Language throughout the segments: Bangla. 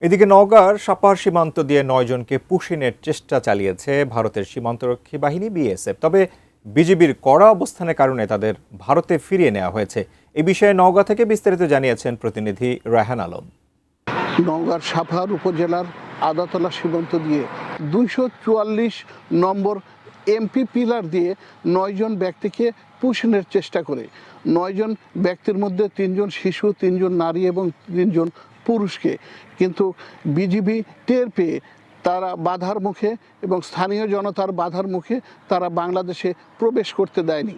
এদিকে নওগাঁর সাপাহার সীমান্ত দিয়ে ৯ জনকে পুশিনের চেষ্টা চালিয়েছে ভারতের সীমান্তরক্ষী বাহিনী বিএসএফ। তবে বিজিবির কড়া অবস্থানের কারণে তাদের ভারতে ফিরিয়ে নেওয়া হয়েছে। এই বিষয়ে নওগাঁ থেকে বিস্তারিত জানিয়েছেন প্রতিনিধি রায়হান আলম। নওগাঁর সাপাহার উপজেলার আদাতলা সীমান্ত দিয়ে ২৪৪ নম্বর এমপি পিলার দিয়ে ৯ জন ব্যক্তিকে পুশিনের চেষ্টা করে ৯ জন ব্যক্তির মধ্যে ৩ জন শিশু, ৩ জন নারী এবং ৩ জন পুরুষকে কিন্তু বিজিবি টের পেয়ে তারা বাধার মুখে এবং স্থানীয় জনতার বাধার মুখে তারা বাংলাদেশে প্রবেশ করতে দেয়নি।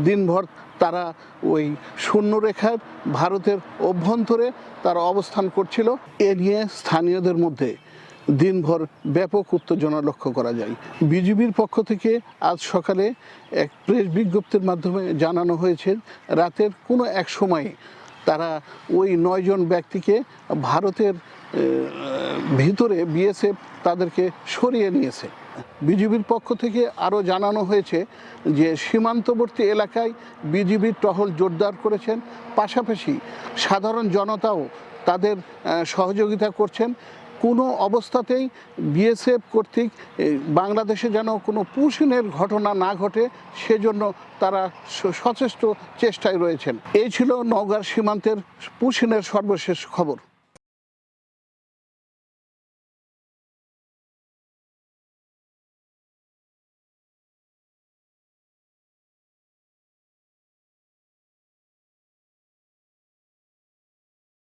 দিনভর তারা ওই শূন্যরেখার ভারতের অভ্যন্তরে তারা অবস্থান করছিল। এ নিয়ে স্থানীয়দের মধ্যে দিনভর ব্যাপক উত্তেজনা লক্ষ্য করা যায়। বিজিবির পক্ষ থেকে আজ সকালে এক প্রেস বিজ্ঞপ্তির মাধ্যমে জানানো হয়েছে রাতের কোনো এক সময়ে তারা ওই ৯ জন ব্যক্তিকে ভারতের ভিতরে বিএসএফ তাদেরকে সরিয়ে নিয়েছে। বিজিবির পক্ষ থেকে আরও জানানো হয়েছে যে সীমান্তবর্তী এলাকায় বিজিবির টহল জোরদার করেছেন, পাশাপাশি সাধারণ জনতাও তাদের সহযোগিতা করছেন। কোনো অবস্থাতেই বিএসএফ কর্তৃক বাংলাদেশে যেন কোনো পুশিনের ঘটনা না ঘটে সেজন্য তারা সচেষ্ট চেষ্টায় রয়েছেন। এই ছিল নওগাঁর সীমান্তের পুশিনের সর্বশেষ খবর।